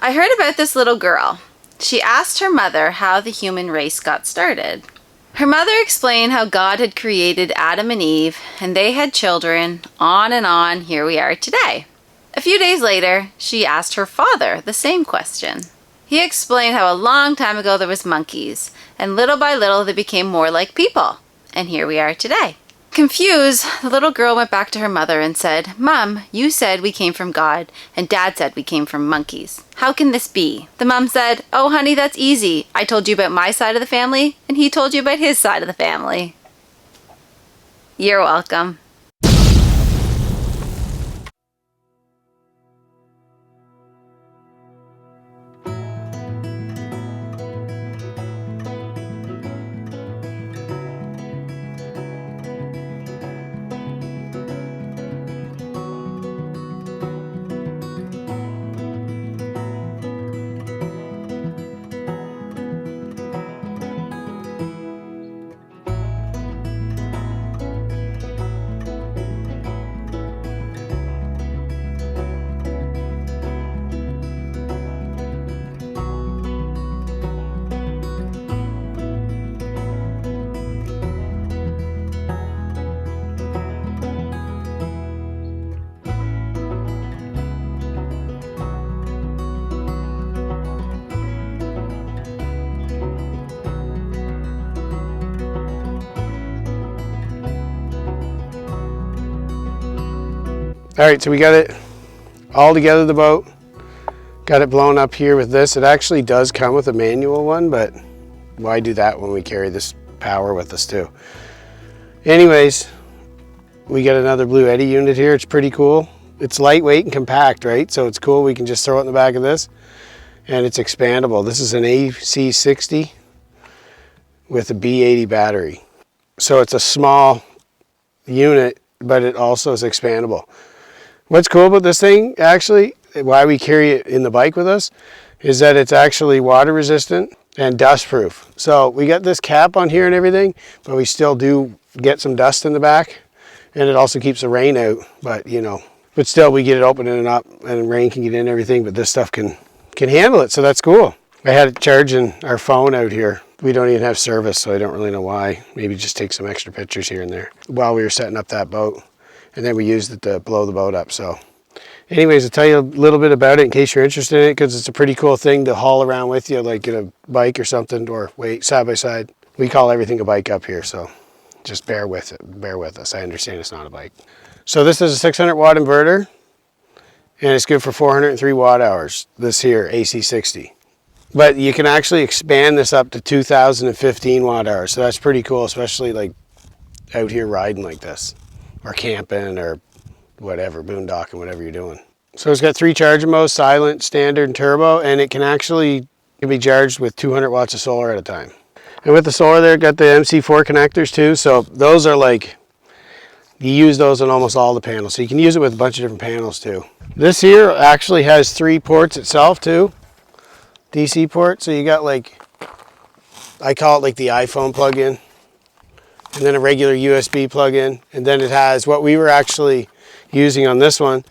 I heard about this little girl. She asked her mother how the human race got started. Her mother explained how God had created Adam and Eve, and they had children, on, here we are today. A few days later, she asked her father the same question. He explained how a long time ago there was monkeys, and little by little they became more like people, and here we are today. Confused, the little girl went back to her mother and said, "Mom, you said we came from God, and Dad said we came from monkeys. How can this be?" The mom said, "Oh, honey, that's easy. I told you about my side of the family, and he told you about his side of the family." You're welcome. All right, so we got it all together, the boat. Got it blown up here with this. It actually does come with a manual one, but why do that when we carry this power with us too? Anyways, we got another Blue Eddy unit here. It's pretty cool. It's lightweight and compact, right? So it's cool. We can just throw it in the back of this, and it's expandable. This is an AC60 with a B80 battery. So it's a small unit, but it also is expandable. What's cool about this thing, actually, why we carry it in the bike with us, is that it's actually water resistant and dust proof. So we got this cap on here and everything, but we still do get some dust in the back, and it also keeps the rain out. But but still we get it open and up, and rain can get in and everything, but this stuff can handle it, so that's cool. I had it charging our phone out here. We don't even have service, so I don't really know why. Maybe just take some extra pictures here and there while we were setting up that boat. And then we used it to blow the boat up. So anyways, I'll tell you a little bit about it in case you're interested in it, because it's a pretty cool thing to haul around with you, like in a bike or something, or wait, side by side. We call everything a bike up here, so just bear with it. Bear with us. I understand it's not a bike. So this is a 600 watt inverter, and it's good for 403 watt hours, this here AC60. But you can actually expand this up to 2015 watt hours, so that's pretty cool, especially like out here riding like this, or camping, or whatever, boondocking, whatever you're doing. So it's got 3 charging modes: silent, standard, and turbo, and it can be charged with 200 watts of solar at a time. And with the solar there, got the MC4 connectors too, so those are like, you use those on almost all the panels, so you can use it with a bunch of different panels too. This here actually has 3 ports itself too, DC port, so you got like, I call it like the iPhone plug-in, and then a regular USB plug-in, and then it has what we were actually using on this one,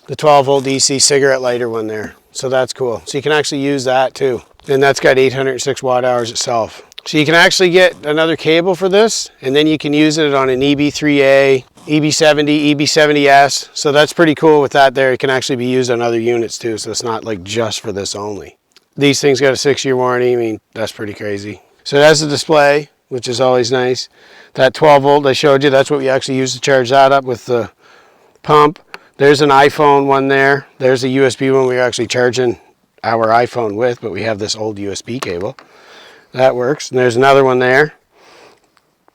the 12 volt DC cigarette lighter one there. So that's cool. So you can actually use that too. And that's got 806 watt hours itself. So you can actually get another cable for this, and then you can use it on an EB3A, EB70, EB70S. So that's pretty cool with that there. It can actually be used on other units too, so it's not like just for this only. These things got a 6-year warranty. I mean, that's pretty crazy. So it has a display, which is always nice. That 12 volt I showed you, that's what we actually use to charge that up with the pump. There's an iPhone one there. There's a USB one we're actually charging our iPhone with, but we have this old USB cable. That works. And there's another one there.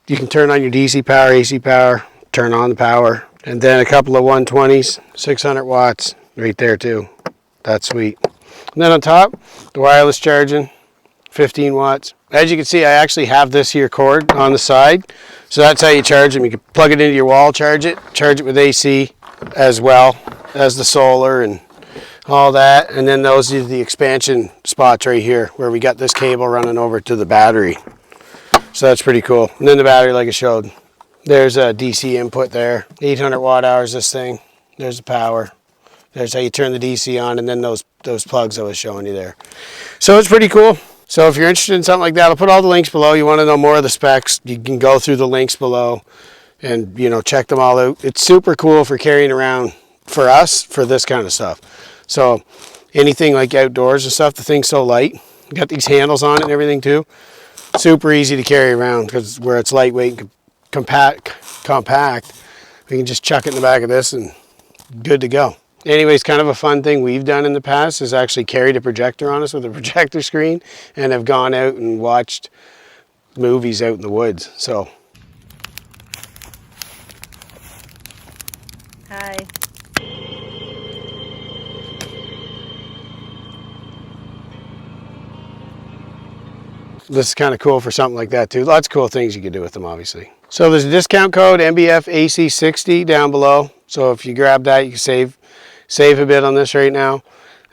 You can turn on your DC power, AC power, turn on the power. And then a couple of 120s, 600 watts right there too. That's sweet. And then on top, the wireless charging, 15 watts. As you can see, I actually have this here cord on the side. So that's how you charge them. You can plug it into your wall, charge it with AC as well as the solar and all that. And then those are the expansion spots right here where we got this cable running over to the battery. So that's pretty cool. And then the battery, like I showed, there's a DC input there. 800 watt hours this thing. There's the power. There's how you turn the DC on, and then those those plugs I was showing you there. So it's pretty cool. So if you're interested in something like that, I'll put all the links below. You want to know more of the specs, you can go through the links below and, you know, check them all out. It's super cool for carrying around for us for this kind of stuff. So anything like outdoors and stuff, the thing's so light. Got these handles on it and everything too. Super easy to carry around because where it's lightweight and compact, we can just chuck it in the back of this and good to go. Anyways, kind of a fun thing we've done in the past is actually carried a projector on us with a projector screen and have gone out and watched movies out in the woods. So. Hi. This is kind of cool for something like that too. Lots of cool things you can do with them, obviously. So there's a discount code MBFAC60 down below. So if you grab that, you can save a bit on this right now.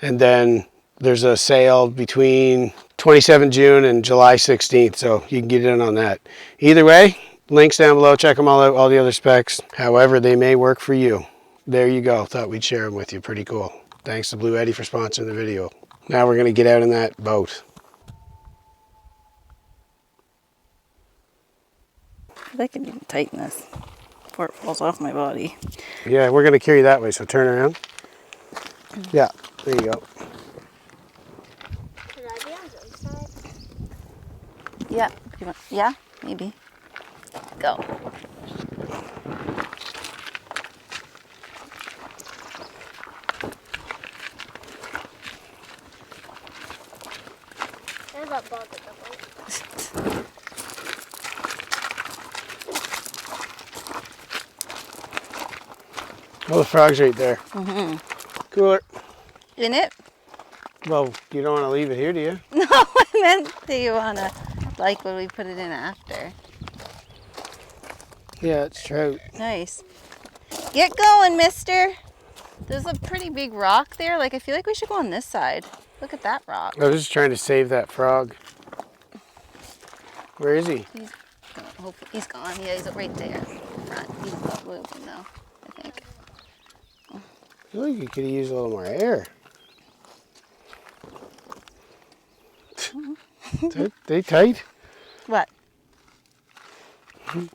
And then there's a sale between 27 June and July 16th. So you can get in on that. Either way, links down below. Check them all out, all the other specs. However, they may work for you. There you go. Thought we'd share them with you. Pretty cool. Thanks to Blue Eddy for sponsoring the video. Now we're going to get out in that boat. I can even tighten this before it falls off my body. Yeah, we're going to carry that way, so turn around. Yeah, there you go. Should I be on the side? Yeah, yeah, maybe. Go. There's a bug at the boat. Oh, the frog's right there. Cooler. In it? Well, you don't want to leave it here, do you? No, I meant, do you want to, like when we put it in after? Yeah, it's trout. Nice. Get going, mister. There's a pretty big rock there. Like, I feel like we should go on this side. Look at that rock. I was just trying to save that frog. Where is he? He's gone. Yeah, he's right there. Front. He's not moving though, I think. I feel like you could use a little more air. They tight? What? I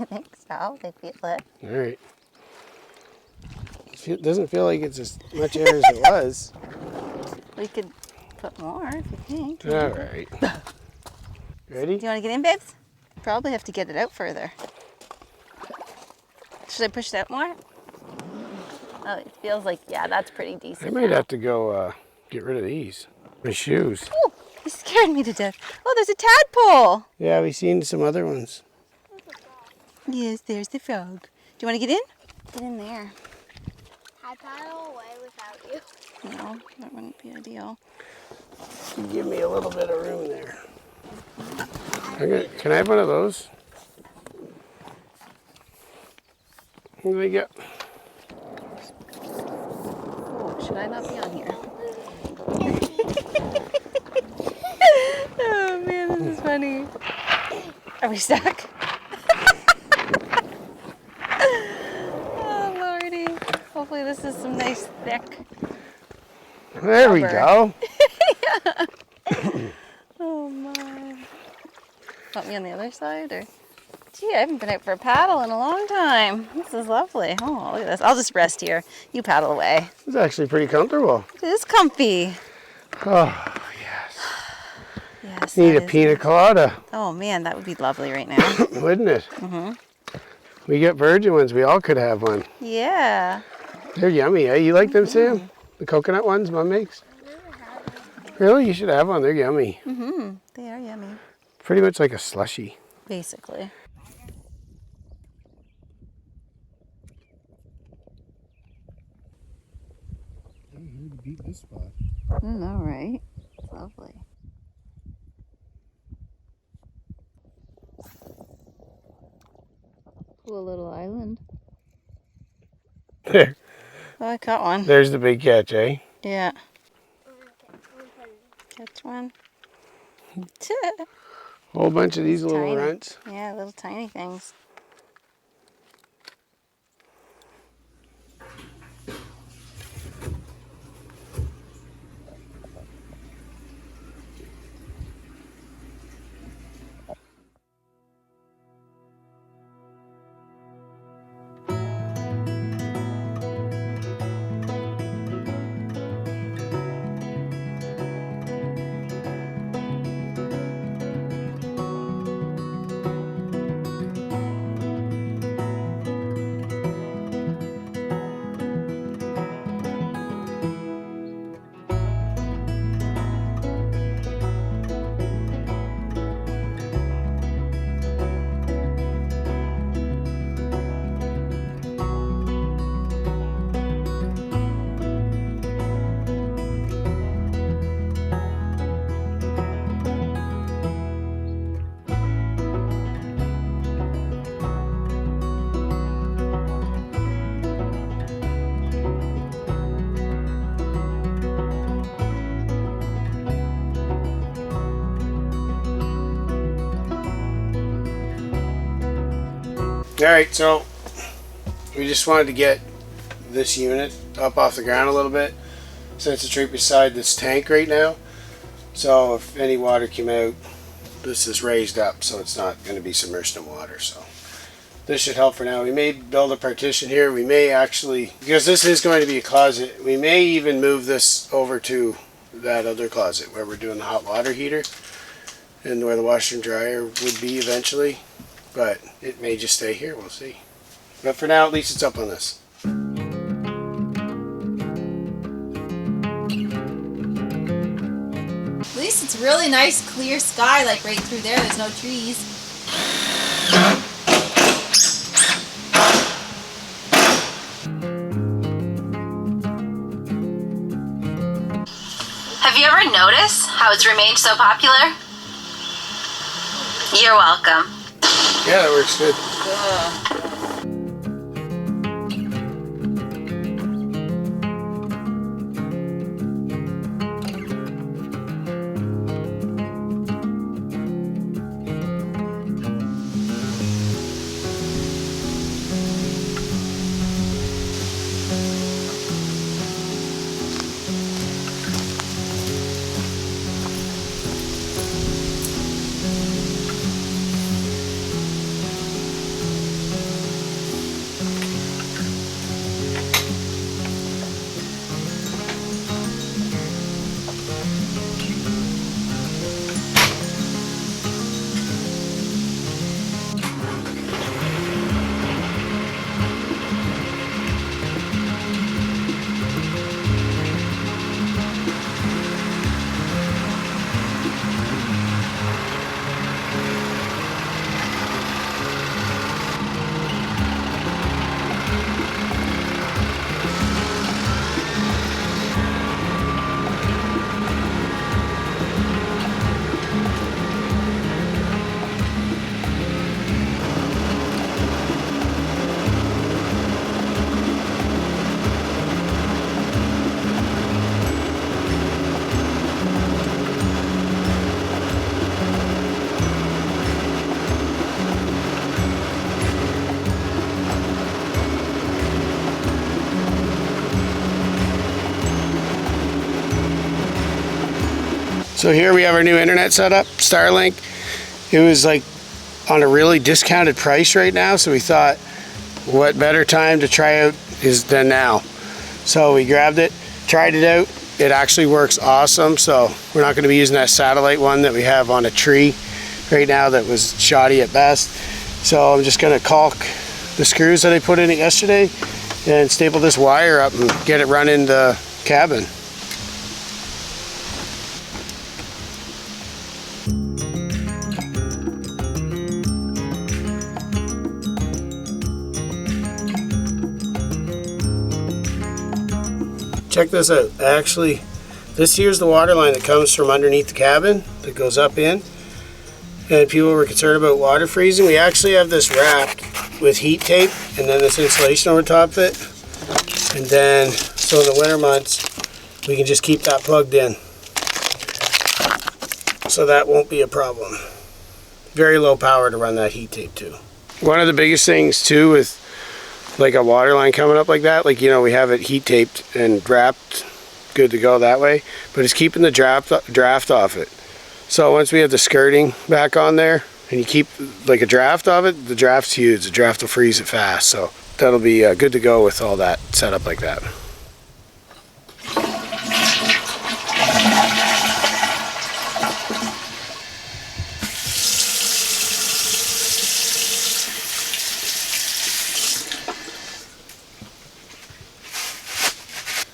think so. They feel it. All right. It doesn't feel like it's as much air as it was. We could put more if you think. All right. Ready? Do you want to get in, babes? Probably have to get it out further. Should I push it out more? Oh, it feels like, yeah, that's pretty decent. I might have to go get rid of these. My shoes. Oh, you scared me to death. Oh, there's a tadpole. Yeah, we've seen some other ones. Yes, there's the frog. Do you want to get in? Get in there. I paddle away without you. No, that wouldn't be ideal. Give me a little bit of room there. Can I have one of those? What do they get? Oh, should I not be on here? Oh man, this is funny. Are we stuck? Oh lordy. Hopefully this is some nice thick. There we Rubber. go. Oh my. Want me on the other side or? Gee, I haven't been out for a paddle in a long time. This is lovely. Oh, look at this. I'll just rest here. You paddle away. It's actually pretty comfortable. It is comfy. Oh, yes. Yes. Need a that is pina nice. colada, Oh man, that would be lovely right now. wouldn't it? Mm-hmm. We get virgin ones. We all could have one. Yeah. They're yummy, eh? You like them, Sam? The coconut ones Mom makes? Really? You should have one. They're yummy. Mm-hmm. They are yummy. Pretty much like a slushie. Basically. I'm here to beat this spot. I know, right? It's lovely. Cool little island. There. Oh, I caught one. There's the big catch, eh? Yeah. Catch one. Whole bunch of these little Tiny. runts. Yeah, little tiny things. Alright, so we just wanted to get this unit up off the ground a little bit since it's right beside this tank right now. So if any water came out, this is raised up so it's not going to be submerged in water. So this should help for now. We may build a partition here. We may actually, because this is going to be a closet, we may even move this over to that other closet where we're doing the hot water heater and where the washer and dryer would be eventually. But it may just stay here. We'll see. But for now, at least it's up on this. At least it's really nice clear sky, like right through there. There's no trees. Have you ever noticed how it's remained so popular? You're welcome. Yeah, that works good. So here we have our new internet setup, Starlink. It was like on a really discounted price right now, so we thought what better time to try out than now. So we grabbed it, tried it out. It actually works awesome, so we're not going to be using that satellite one that we have on a tree right now that was shoddy at best. So I'm just going to caulk the screws that I put in it yesterday and staple this wire up and get it running the cabin. Check this out. Actually, this here's the water line that comes from underneath the cabin that goes up in. And people were concerned about water freezing. We actually have this wrapped with heat tape and then this insulation over top of it. And then, so in the winter months, we can just keep that plugged in. So that won't be a problem. Very low power to run that heat tape too. One of the biggest things too with like a water line coming up like that, like, you know, we have it heat taped and wrapped good to go that way, but it's keeping the draft off it. So once we have the skirting back on there and you keep like a draft of it, the draft's huge. The draft will freeze it fast, so that'll be good to go with all that set up like that.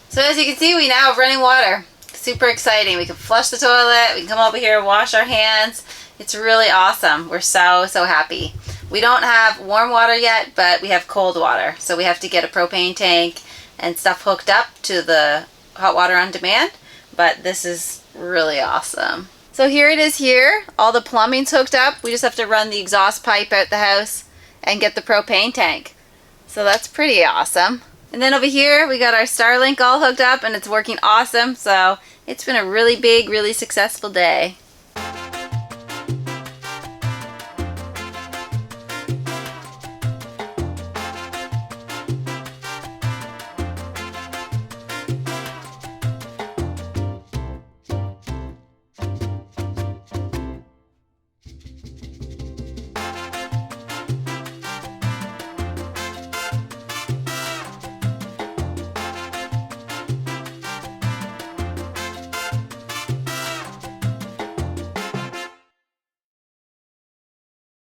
So as you can see, we now have running water. Super exciting. We can flush the toilet, we can come over here and wash our hands. It's really awesome. We're so happy. We don't have warm water yet, but we have cold water. So we have to get a propane tank and stuff hooked up to the hot water on demand. But this is really awesome. So here it is here. All the plumbing's hooked up. We just have to run the exhaust pipe out the house and get the propane tank. So that's pretty awesome. And then over here we got our Starlink all hooked up and it's working awesome. So it's been a really big, really successful day.